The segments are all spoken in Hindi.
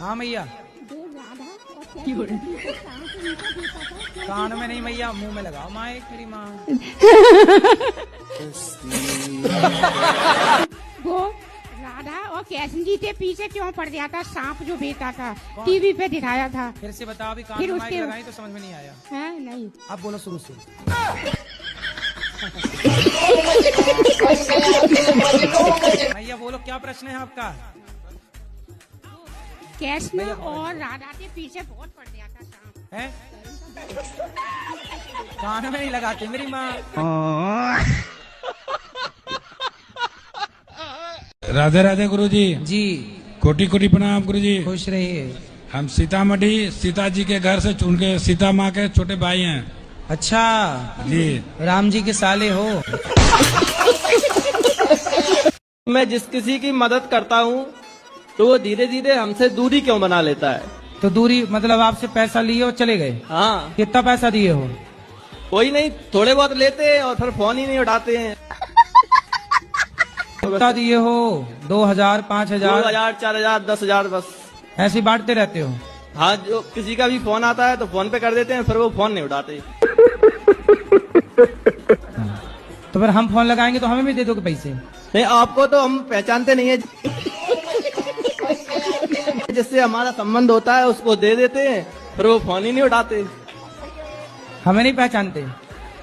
हाँ मैया। कान में नहीं मैया, मुंह में लगाओ माए तेरी माँ। वो राधा और कृष्ण जी के पीछे क्यों पड़ गया था? सांप जो बेटा था, टीवी पे दिखाया था। फिर से बताओ, अभी कान फिर में माइक उसके लगाई तो समझ में नहीं आया। है नहीं, अब बोलो शुरू से। भैया बोलो, क्या प्रश्न है आपका? कृष्ण और राधा के पीछे बहुत पड़ गया था सांप। है? कान में नहीं लगाते मेरी माँ। राधे राधे गुरुजी। जी कोटि कोटि प्रणाम गुरुजी। खुश रहिए। हम सीतामढ़ी सीता जी के घर से उनके सीता माँ के छोटे भाई हैं। अच्छा जी, राम जी के साले हो। मैं जिस किसी की मदद करता हूँ तो वो धीरे धीरे हमसे दूरी क्यों बना लेता है? तो दूरी मतलब आपसे पैसा लिए और चले गए? हाँ, कितना पैसा दिए हो? कोई नहीं, थोड़े बहुत लेते हैं और फिर फोन ही नहीं उठाते हैं। कितना दिए हो? 2000, 5000, 2000, 4000, 10,000 बस। ऐसे ही बांटते रहते हो? हाँ, जो किसी का भी फोन आता है तो फोन पे कर देते हैं, फिर वो फोन नहीं उठाते। तो फिर हम फोन लगाएंगे तो हमें भी दे दोगे पैसे? नहीं, आपको तो हम पहचानते नहीं है। जिससे हमारा संबंध होता है उसको दे देते हैं, फिर वो फोन ही नहीं उठाते। हमें नहीं पहचानते?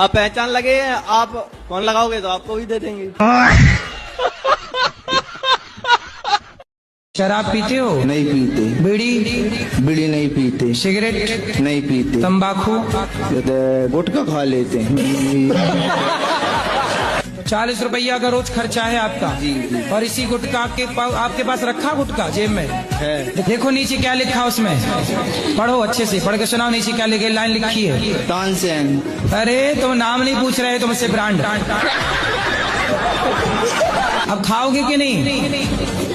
अब पहचान लगे, आप फोन लगाओगे तो आपको भी दे देंगे। शराब पीते हो? नहीं पीते। बीड़ी? बीड़ी नहीं पीते। सिगरेट? नहीं पीते। तंबाकू? गुटखा खा लेते हैं। 40 रुपया का रोज खर्चा है आपका। और इसी गुटखा आपके पास रखा गुटखा जेब में है? देखो नीचे क्या लिखा उसमें, पढ़ो अच्छे से, पढ़ के सुनाओ नीचे क्या लिखे, लाइन लिखी है। तानसेन। अरे तुम नाम नहीं पूछ रहे, तुमसे ब्रांड। अब खाओगे कि नहीं?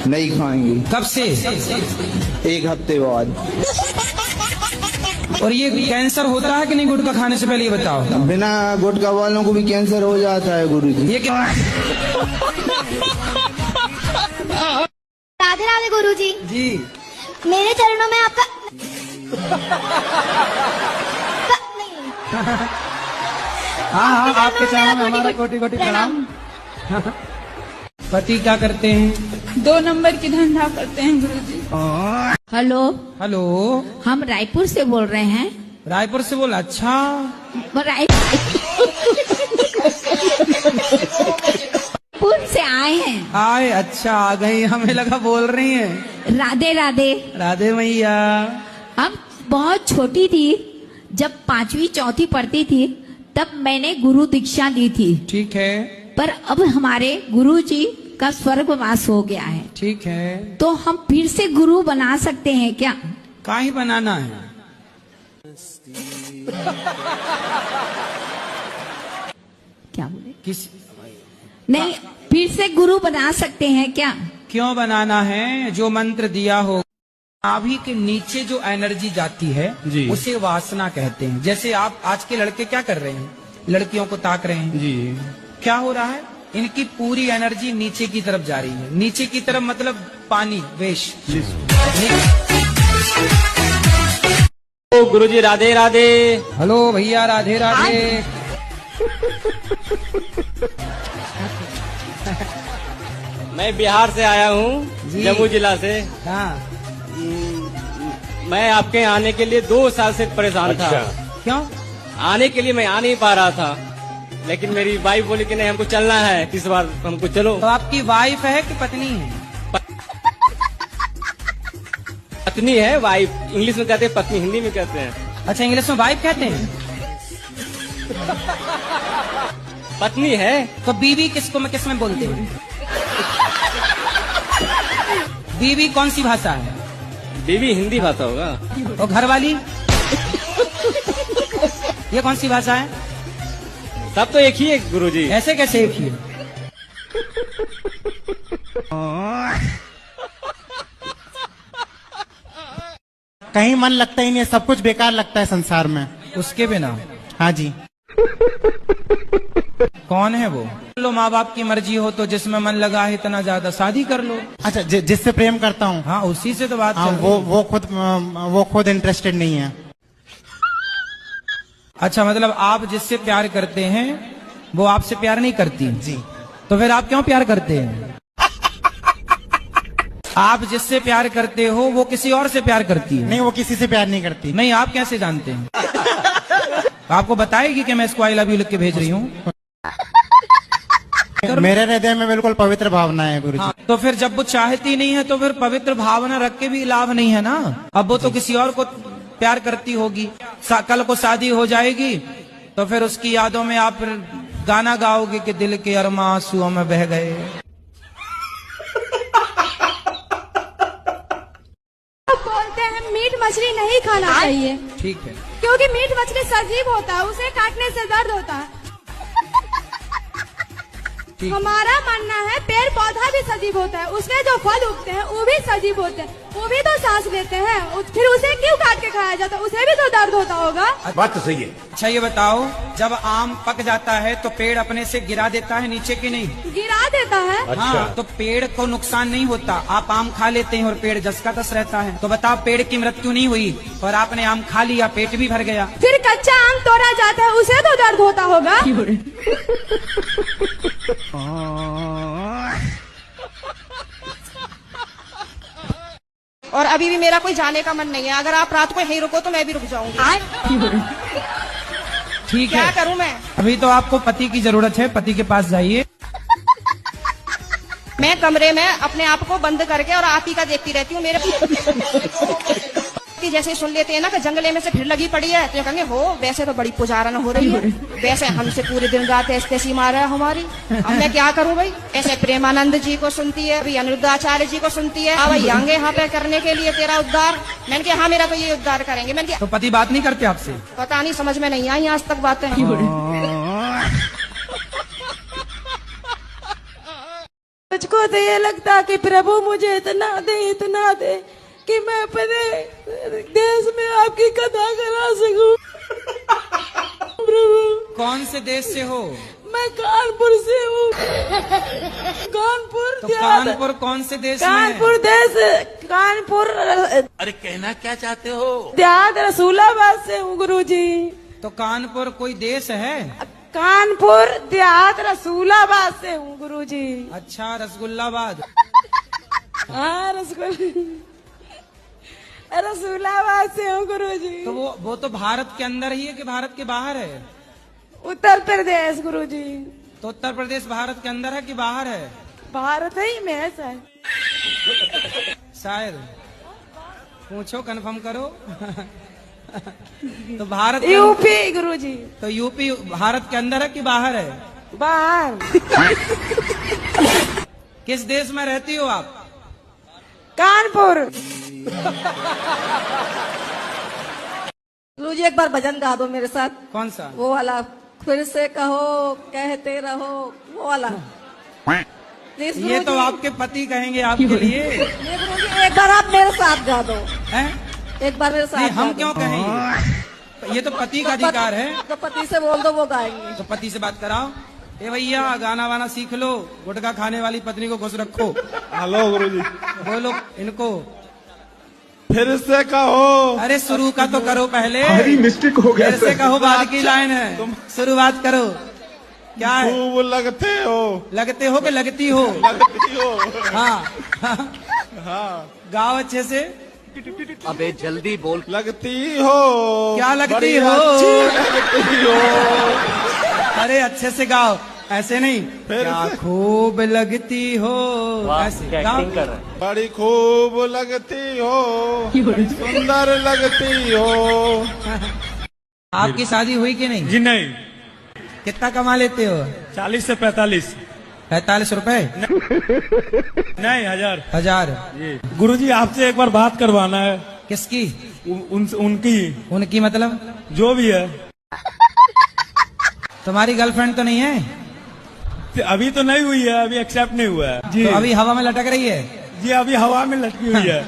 नहीं खाएंगे। कब से? 1 हफ्ते बाद। और ये कैंसर होता है कि नहीं गुटखा खाने से पहले, ये बताओ। बिना गुटखा वालों को भी कैंसर हो जाता है गुरुजी। ये क्या? राधे राधे गुरुजी। जी मेरे चरणों में आपका हाँ, आपके चरणों में हमारा कोटि कोटि प्रणाम। पति क्या करते हैं? 2 नंबर की धंधा करते हैं गुरुजी। हेलो, हेलो, हम रायपुर से बोल रहे हैं। रायपुर से बोला? अच्छा, रायपुर से आए हैं। आए? अच्छा आ गई, हमें लगा बोल रही हैं। राधे राधे। राधे मैया। हम बहुत छोटी थी, जब 5वीं 4थी पढ़ती थी तब मैंने गुरु दीक्षा ली थी। ठीक है। पर अब हमारे गुरु जी का स्वर्गवास हो गया है। ठीक है, तो हम फिर से गुरु बना सकते हैं क्या? काहे बनाना है? क्या बोले? किस? नहीं, फिर से गुरु बना सकते हैं क्या? क्यों बनाना है? जो मंत्र दिया हो, नाभि के नीचे जो एनर्जी जाती है जी, उसे वासना कहते हैं। जैसे आप आज के लड़के क्या कर रहे हैं? लड़कियों को ताक रहे हैं। जी, क्या हो रहा है? इनकी पूरी एनर्जी नीचे की तरफ जा रही है। नीचे की तरफ मतलब पानी, वेश। गुरुजी राधे राधे। हेलो भैया, राधे राधे। मैं बिहार से आया हूँ, जी। जम्मू जिला से। हाँ, मैं आपके आने के लिए 2 साल से परेशान था। क्यों? आने के लिए मैं आ नहीं पा रहा था, लेकिन मेरी वाइफ बोली कि नहीं, हमको चलना है, इस बार हमको चलो। तो आपकी वाइफ है कि पत्नी है? पत्नी है, वाइफ इंग्लिश में कहते हैं, पत्नी हिंदी में कहते हैं। अच्छा, इंग्लिश में वाइफ कहते हैं? पत्नी है। तो बीवी किस में बोलते हैं? बीवी कौन सी भाषा है? बीवी हिंदी भाषा होगा। और घर वाली? ये कौन सी भाषा है? सब तो एक ही है गुरुजी। ऐसे कैसे एक ही है? कहीं मन लगता ही नहीं है, सब कुछ बेकार लगता है संसार में। उसके बिना? हाँ जी। कौन है वो? लो, माँ बाप की मर्जी हो तो जिसमें मन लगा है इतना ज्यादा शादी कर लो। अच्छा, जिससे प्रेम करता हूँ, हाँ, उसी से तो बात हाँ, चल रही है। वो खुद इंटरेस्टेड नहीं है। अच्छा, मतलब आप जिससे प्यार करते हैं वो आपसे प्यार नहीं करती जी। तो फिर आप क्यों प्यार करते हैं? आप जिससे प्यार करते हो वो किसी और से प्यार करती है। नहीं, वो किसी से प्यार नहीं करती। नहीं, आप कैसे जानते हैं? आपको बताएगी कि मैं इसको आई लव यू लिख के भेज रही हूँ? मेरे हृदय में बिल्कुल पवित्र भावना है गुरुजी। हाँ, तो फिर जब वो चाहती नहीं है तो फिर पवित्र भावना रख के भी लाभ नहीं है ना। अब वो तो किसी और को प्यार करती होगी, कल को शादी हो जाएगी तो फिर उसकी यादों में आप फिर गाना गाओगे कि दिल के अरमा आंसुओं में बह गए। बोलते हैं मीट मछली नहीं खाना चाहिए, ठीक है, क्योंकि मीट मछली सजीव होता है, उसे काटने से दर्द होता है। ठीक। हमारा मानना है पेड़ पौधा भी सजीव होता है, उसमें जो फल उगते हैं वो भी सजीव होते हैं, वो भी तो सांस लेते हैं, फिर उसे क्यों काट के खाया जाता है? उसे भी तो दर्द होता होगा। बात तो सही है। अच्छा ये बताओ, जब आम पक जाता है तो पेड़ अपने से गिरा देता है नीचे की नहीं? गिरा देता है। अच्छा। हाँ, तो पेड़ को नुकसान नहीं होता, आप आम खा लेते हैं और पेड़ जस का तस रहता है। तो बताओ, पेड़ की मृत्यु नहीं हुई और आपने आम खा लिया, पेट भी भर गया। फिर कच्चा आम तोड़ा जाता है, उसे तो दर्द होता होगा। और अभी भी मेरा कोई जाने का मन नहीं है, अगर आप रात को यहीं रुको तो मैं भी रुक जाऊंगी। ठीक क्या है, करूं मैं? अभी तो आपको पति की जरूरत है, पति के पास जाइए। मैं कमरे में अपने आप को बंद करके और आप ही का देखती रहती हूँ। मेरे कि जैसे सुन लेते हैं ना कि जंगले में से फिर लगी पड़ी है, तो ये कहेंगे हो वैसे तो बड़ी पुजारन हो रही है, वैसे हमसे पूरे दिन रात ऐसी मारा है हमारी। अब मैं क्या करूं भाई? ऐसे प्रेमानंद जी को सुनती है, अभी अनिरुद्धाचार्य जी को सुनती है, अब आएंगे यहाँ पे करने के लिए तेरा उद्धार। मैंने कहा हाँ, मेरा तो ये उद्धार करेंगे। मैंने कहा तो पति बात नहीं करते आपसे? पता नहीं, समझ में नहीं आई आज तक बातें। मुझको तो ये लगता कि प्रभु मुझे इतना दे कि मैं अपने देश में आपकी कथा करा सकूं। प्रभु, कौन से देश से हो? मैं कानपुर से हूँ। कानपुर तो कानपुर कौन से देश में है? कानपुर देश, कानपुर। अरे कहना क्या चाहते हो? देहात रसूलाबाद से हूँ गुरुजी। तो कानपुर कोई देश है? कानपुर देहात रसूलाबाद से हूँ गुरुजी। अच्छा, रसगुल्लाबाद। हाँ, रसूलाबाद से हूँ गुरुजी। तो वो तो भारत के अंदर ही है कि भारत के बाहर है? उत्तर प्रदेश गुरुजी। तो उत्तर प्रदेश भारत के अंदर है कि बाहर है? भारत ही में है शायद। शायद, पूछो, कंफर्म करो। तो भारत यूपी गुरुजी। तो यूपी भारत के अंदर है कि बाहर है? बाहर। किस देश में रहती हो आप? कानपुर। गुरुजी एक बार भजन गा दो मेरे साथ। कौन सा? वो वाला, फिर से कहो कहते रहो, वो वाला। ये तो आपके पति कहेंगे आपके लिए। गुरुजी एक बार आप मेरे साथ गा दो। हैं? एक बार मेरे साथ। नहीं, हम क्यों कहेंगे? ये तो पति का अधिकार है। तो पति से बोल दो, वो गाएंगे। तो पति से बात कराओ। ए भैया, गाना वाना सीख लो, गुटखा खाने वाली पत्नी को खुश रखो। हेलो गुरुजी। बोलो इनको। फिर से कहो। अरे शुरू का तो करो पहले। मिस्टेक हो गया। फिर से कहो, बाद की लाइन है, शुरुआत करो। क्या है? खूब लगते हो। लगते हो कि लगती हो? लगती हो। हाँ, हाँ, गाओ अच्छे से। अबे जल्दी बोल। लगती हो। क्या लगती बड़ी हो? अच्छी लगती हो। अरे अच्छे से गाओ, ऐसे नहीं। क्या खूब लगती हो, ऐसे गाओ। बड़ी खूब लगती हो, सुंदर लगती हो। आपकी शादी हुई कि नहीं? जी नहीं। कितना कमा लेते हो? 40 से 45। 45 रुपए? नहीं, 1000। 1000? गुरुजी आपसे एक बार बात करवाना है। किसकी? उनकी। उनकी मतलब? जो भी है। तुम्हारी गर्लफ्रेंड तो नहीं है? अभी तो नहीं हुई है, अभी एक्सेप्ट नहीं हुआ है जी। तो अभी हवा में लटक रही है? जी अभी हवा में लटकी हुई है।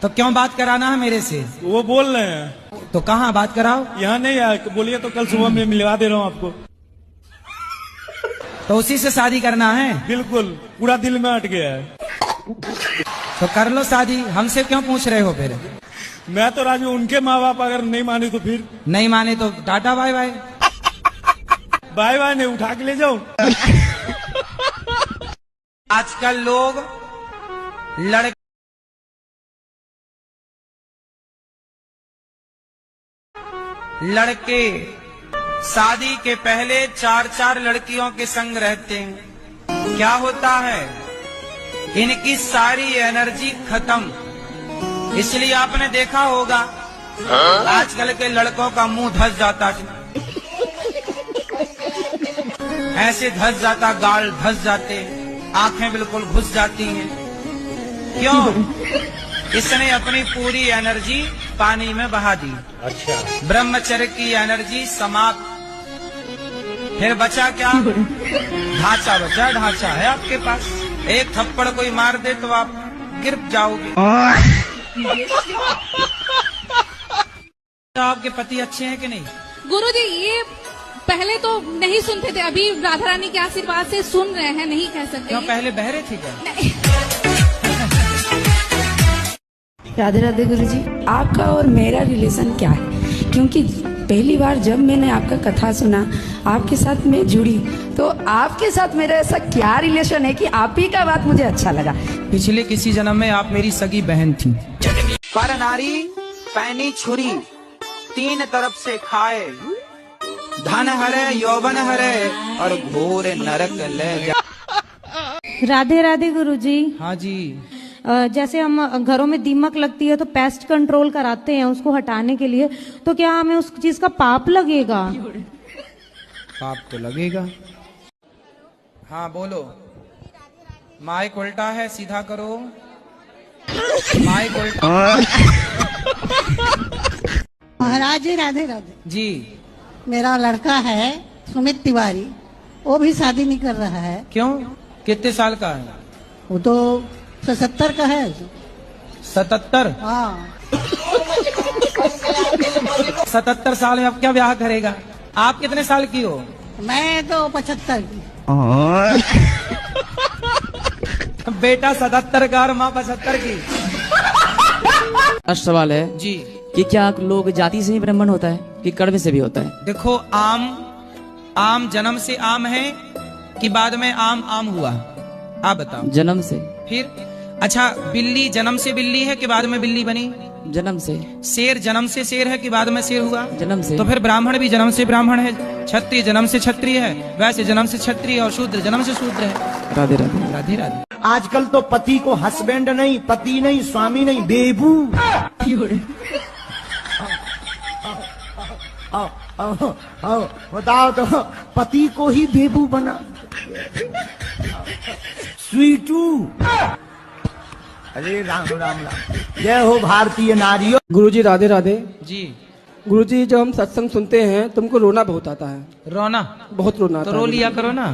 तो क्यों बात कराना है मेरे से? वो बोल रहे हैं। तो कहाँ बात कराओ? यहाँ नहीं बोलिए तो कल सुबह में मिलवा दे रहा हूँ आपको। तो उसी से शादी करना है? बिल्कुल, पूरा दिल में अट गया है। तो कर लो शादी, हमसे क्यों पूछ रहे हो फिर? मैं तो राजू, उनके माँ बाप अगर नहीं माने तो फिर? नहीं माने तो टाटा बाय बाय। बाय बाय नहीं, उठा के ले जाओ। आजकल लोग लड़के शादी के पहले 4-4 लड़कियों के संग रहते हैं। क्या होता है? इनकी सारी एनर्जी खत्म। इसलिए आपने देखा होगा आजकल के लड़कों का मुंह धस जाता है, ऐसे धस जाता, गाल धस जाते, आंखें बिल्कुल घुस जाती हैं। क्यों? इसने अपनी पूरी एनर्जी पानी में बहा दी। अच्छा। ब्रह्मचर्य की एनर्जी समाप्त। फिर बचा क्या? ढांचा बचा। ढांचा है आपके पास, एक थप्पड़ कोई मार दे तो आप गिर जाओगे। तो आपके पति अच्छे हैं कि नहीं? गुरुजी ये पहले तो नहीं सुनते थे, अभी राधा रानी के आशीर्वाद से सुन रहे हैं, नहीं कह सकते। क्यों, पहले बहरे थे क्या? राधे राधे गुरुजी, आपका और मेरा रिलेशन क्या है? क्योंकि पहली बार जब मैंने आपका कथा सुना, आपके साथ मैं जुड़ी, तो आपके साथ मेरा ऐसा क्या रिलेशन है कि आप ही का बात मुझे अच्छा लगा। पिछले किसी जन्म में आप मेरी सगी बहन थी। पर नारी पैनी छुरी, 3 तरफ से खाए, धन हरे यौवन हरे और घोर नरक ले जा। राधे राधे गुरुजी। हाँ जी। जैसे हम घरों में दीमक लगती है तो पेस्ट कंट्रोल कराते हैं उसको हटाने के लिए, तो क्या हमें उस चीज का पाप लगेगा? पाप तो लगेगा। हाँ बोलो। माइक उल्टा है, सीधा करो। माइक उल्टा। महाराज जी राधे राधे जी। मेरा लड़का है सुमित तिवारी, वो भी शादी नहीं कर रहा है। क्यों? कितने साल का है? वो तो 77 का है। 77? हाँ। 77 साल में अब क्या ब्याह करेगा? आप कितने साल की हो? मैं तो 75 की। बेटा 77 का और माँ 75 की। सवाल है जी कि क्या लोग जाति से ही ब्राह्मण होता है कि कर्म से भी होता है? देखो, आम जन्म से आम है कि बाद में आम हुआ? आप बताओ। जन्म से। फिर अच्छा, बिल्ली जन्म से बिल्ली है कि बाद में बिल्ली बनी? जन्म से। शेर जन्म से शेर है कि बाद में शेर हुआ? जन्म से। तो फिर ब्राह्मण भी जन्म से ब्राह्मण है, क्षत्रिय जन्म से क्षत्रिय है, वैसे जन्म से क्षत्रिय और शूद्र जन्म से शूद्र है। राधे राधे। राधे राधे। आजकल तो पति को हस्बैंड नहीं, पति नहीं, स्वामी नहीं, बेबू। बताओ तो, पति को ही बेबू बना। स्वीटू। अरे राम राम राम। जय हो भारतीय नारियों। गुरुजी राधे राधे जी। गुरुजी, जब हम सत्संग सुनते हैं तुमको रोना बहुत आता है। रोना? बहुत रोना आता तो रो लिया करो ना,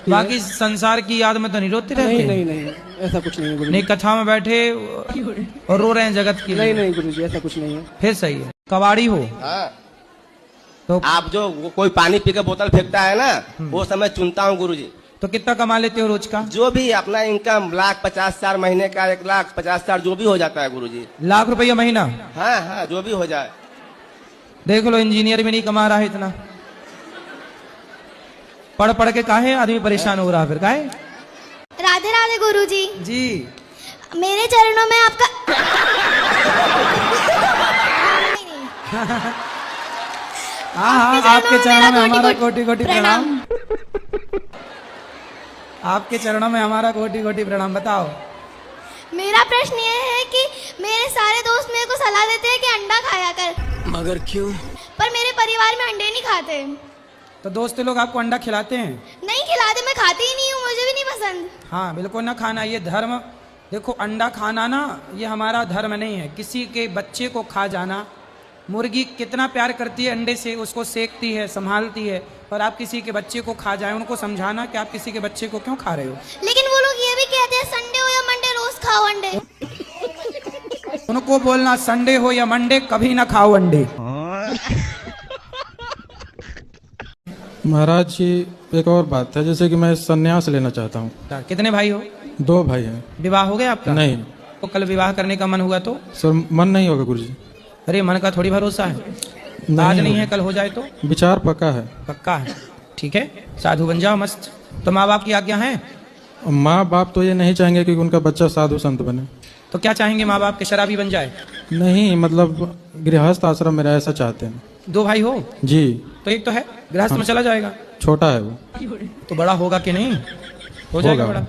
बाकी संसार की याद में तो नहीं रोते रहते? नहीं नहीं नहीं, ऐसा कुछ नहीं है गुरुजी। नहीं, कथा में बैठे और रो रहे हैं जगत की? नहीं नहीं गुरुजी, ऐसा कुछ नहीं है। फिर सही है। कबाड़ी हो तो आप जो कोई पानी पी के बोतल फेंकता है ना, वो समय चुनता हूँ गुरुजी। तो कितना कमा लेते हो रोज का? जो भी अपना इनकम, 1,50,000 महीने का, 1,50,000 जो भी हो जाता है गुरुजी। लाख रुपया महीना? हाँ हाँ, जो भी हो जाए। देख लो, इंजीनियर भी नहीं कमा रहा है इतना। पढ़ पढ़ के काहे आदमी परेशान हो रहा है? फिर काहे? राधे राधे गुरुजी। जी। मेरे चरणों में आपका हाँ, आपके चरणों में हमारा कोटि कोटि प्रणाम। आपके चरणों में हमारा कोटि कोटि प्रणाम। बताओ। मेरा प्रश्न ये है कि मेरे सारे दोस्त मेरे को सलाह देते हैं कि अंडा खाया कर, मगर क्यों? पर मेरे परिवार में अंडे नहीं खाते। तो दोस्त लोग आपको अंडा खिलाते हैं? नहीं खिलाते, मैं खाती ही नहीं हूँ, मुझे भी नहीं पसंद। हाँ, बिल्कुल ना खाना, ये धर्म। देखो, अंडा खाना ना, ये हमारा धर्म नहीं है। किसी के बच्चे को खा जाना। मुर्गी कितना प्यार करती है अंडे से, उसको सेकती है, संभालती है, पर आप किसी के बच्चे को खा जाए, उनको समझाना कि आप किसी के बच्चे को क्यों खा रहे हो। लेकिन वो लोग ये भी कहते हैं संडे हो या मंडे रोज खाओ अंडे। उनको बोलना संडे हो या मंडे कभी ना खाओ अंडे। महाराज जी एक और बात है, जैसे कि मैं संन्यास लेना चाहता हूँ। कितने भाई हो? 2 भाई हैं। विवाह हो गया आपका? नहीं। तो कल विवाह करने का मन हुआ तो? सर मन नहीं होगा गुरुजी। अरे मन का थोड़ी भरोसा है, आज नहीं है कल हो जाए तो? विचार पक्का है। पक्का है, ठीक है, साधु बन जाओ मस्त। तो माँ बाप की आज्ञा है? माँ बाप तो ये नहीं चाहेंगे कि उनका बच्चा साधु संत बने। तो क्या चाहेंगे माँ बाप के? शराबी बन जाए? नहीं, मतलब गृहस्थ आश्रम में ऐसा चाहते हैं। 2 भाई हो? जी। तो एक तो है गृहस्थ में चला जाएगा। छोटा है वो। तो बड़ा होगा कि नहीं? हो जाएगा बड़ा।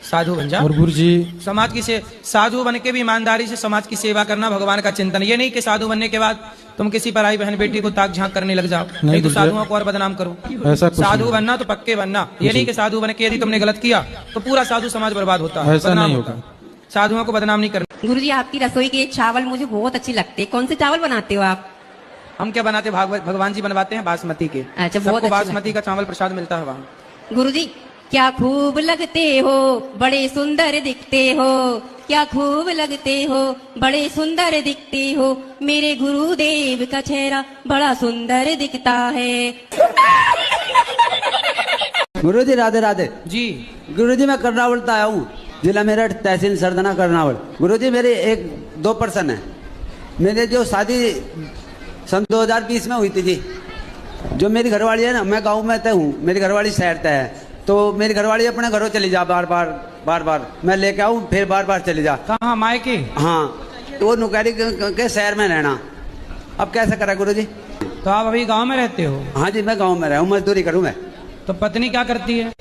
साधु बन जाओ। और गुरुजी समाज की साधु बन के भी ईमानदारी से समाज की सेवा करना, भगवान का चिंतन। ये नहीं कि साधु बनने के बाद तुम किसी पराई बहन बेटी को ताक झांक करने लग जाओ, नहीं तो साधुओं को और बदनाम करो। ऐसा साधु बनना तो पक्के बनना, ये नहीं कि साधु बन के यदि तुमने गलत किया तो पूरा साधु समाज बर्बाद होता है। ऐसा नहीं होगा। साधुओं को बदनाम नहीं करना। गुरुजी आपकी रसोई के चावल मुझे बहुत अच्छे लगते हैं। कौन से चावल बनाते हो आप? हम क्या बनाते? भगवान जी बनवाते हैं बासमती के। अच्छा, बहुत बासमती का चावल प्रसाद मिलता है वहाँ। गुरुजी क्या खूब लगते हो, बड़े सुंदर दिखते हो। क्या खूब लगते हो, बड़े सुंदर दिखते हो। मेरे गुरुदेव का चेहरा बड़ा सुंदर दिखता है। गुरुजी राधे राधे जी। गुरुजी मैं करनावल से आया हूँ, जिला मेरठ, तहसील सरदना करनावल। गुरुजी मेरे 1-2 पर्सन है। मेरे जो शादी सन 2020 में हुई थी जी, जो मेरी घरवाली है ना, मैं गांव में हूँ, मेरी घरवाली शहर तय है, तो मेरी घरवाली अपने घरों चली जा बार बार मैं लेके आऊँ, फिर बार चली जा। कहाँ? मायके? हाँ, तो वो नुकैरी के शहर में रहना। अब कैसे करा गुरुजी? तो आप अभी गांव में रहते हो? हाँ जी, मैं गांव में रहा हूँ, मजदूरी करूँ मैं। तो पत्नी क्या करती है?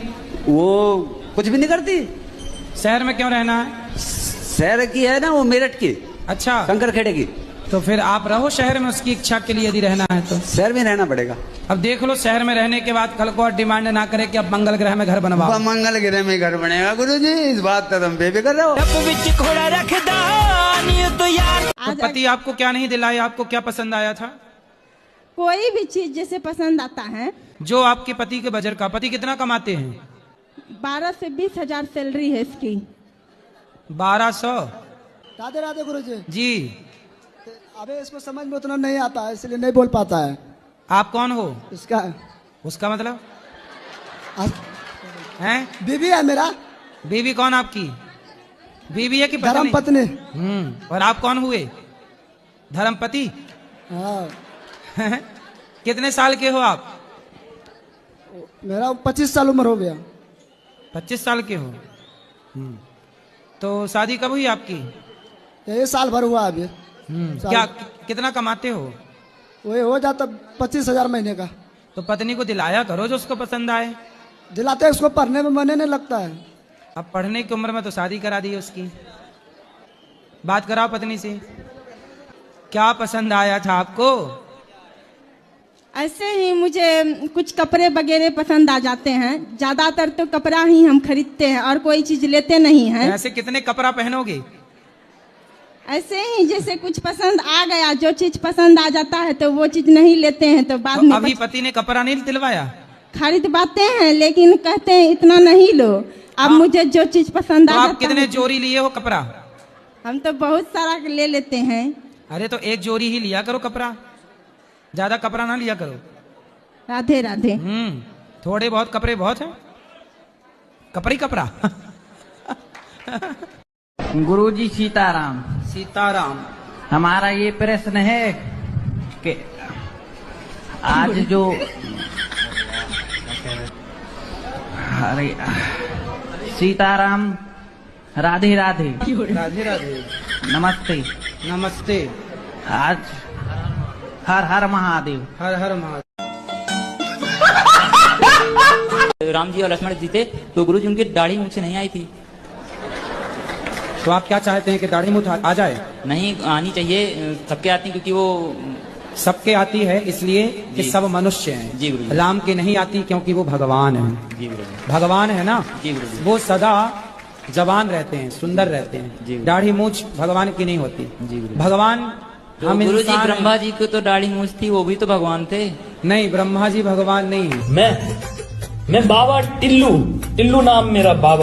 वो कुछ भी नहीं करती। शहर में क्यों रहना है? शहर की है ना वो, मेरठ की। अच्छा, कंकरखेड़े की। तो फिर आप रहो शहर में उसकी इच्छा के लिए, यदि रहना है तो शहर में रहना पड़ेगा। अब देख लो, शहर में रहने के बाद कल को और डिमांड ना करे कि अब मंगल ग्रह में घर बनवाओ। मंगल ग्रह में घर बनेगा गुरुजी, इस बात का तुम बेफिक्र रहो। तो पति आपको क्या नहीं दिलाया? आपको क्या पसंद आया था? कोई भी चीज जैसे पसंद आता है। जो आपके पति के बजट का। पति कितना कमाते हैं? 12 से 20 हजार सैलरी है इसकी। 1200? राधे राधे गुरुजी। जी। अबे इसको समझ में उतना नहीं आता है, इसलिए नहीं बोल पाता है। आप कौन हो? उसका मतलब हैं? बीवी है मेरा। बीवी कौन आपकी? बीवी है कि पत्नी? धर्म पत्नी। और आप कौन हुए? धर्मपति? हाँ। कितने साल के हो आप? मेरा 25 साल उम्र हो गया। 25 साल के हो? तो शादी कब हुई आपकी? ये साल भर हुआ अभी। क्या कितना कमाते हो? वही हो जाता 25 हजार महीने का। तो पत्नी को दिलाया करो जो उसको पसंद आए। दिलाते हैं, उसको पढ़ने में मन नहीं लगता है। अब पढ़ने की उम्र में तो शादी करा दी उसकी। बात कराओ पत्नी से, क्या पसंद आया था आपको? ऐसे ही मुझे कुछ कपड़े वगैरह पसंद आ जाते हैं। ज्यादातर तो कपड़ा ही हम खरीदते हैं और कोई चीज लेते नहीं हैं। ऐसे कितने कपड़ा पहनोगे? ऐसे ही जैसे कुछ पसंद आ गया, जो चीज पसंद आ जाता है तो वो चीज नहीं लेते हैं, तो बाद में अभी पति ने कपड़ा नहीं दिलवाया? खरीदवाते हैं, लेकिन कहते हैं इतना नहीं लो। अब मुझे जो चीज पसंद आ जाता है। आप कितने जोड़ी लिए हो कपड़ा? हम तो बहुत सारा ले लेते हैं। अरे तो एक जोड़ी ही लिया करो कपड़ा, ज्यादा कपड़ा ना लिया करो। राधे राधे। थोड़े बहुत कपड़े बहुत है, कपड़ा ही कपड़ा। गुरुजी सीताराम। सीताराम। हमारा ये प्रश्न है कि आज जो अरे सीताराम, राधे राधे। राधे राधे। नमस्ते। नमस्ते। आज हर हर महादेव। हर हर महादेव। राम जी और लक्ष्मण जी थे, तो गुरुजी उनकी दाढ़ी मुझसे नहीं आई थी। तो आप क्या चाहते हैं कि दाढ़ी मूंछ आ जाए? नहीं आनी चाहिए, सबके आती, क्योंकि वो सबके आती है इसलिए कि सब मनुष्य हैं। जी गुरुजी। राम के नहीं आती क्योंकि वो भगवान है। जी गुरुजी। भगवान है ना। जी गुरुजी। वो सदा जवान रहते हैं, सुंदर रहते हैं। दाढ़ी मूंछ भगवान की नहीं होती। जी गुरुजी। भगवान तो हम गुरुजी, इंसान ब्रह्मा जी को तो दाढ़ी मूंछ थी, वो भी तो भगवान थे। नहीं, ब्रह्मा जी भगवान नहीं है। मैं बाबा टिल्लू नाम मेरा बाबा।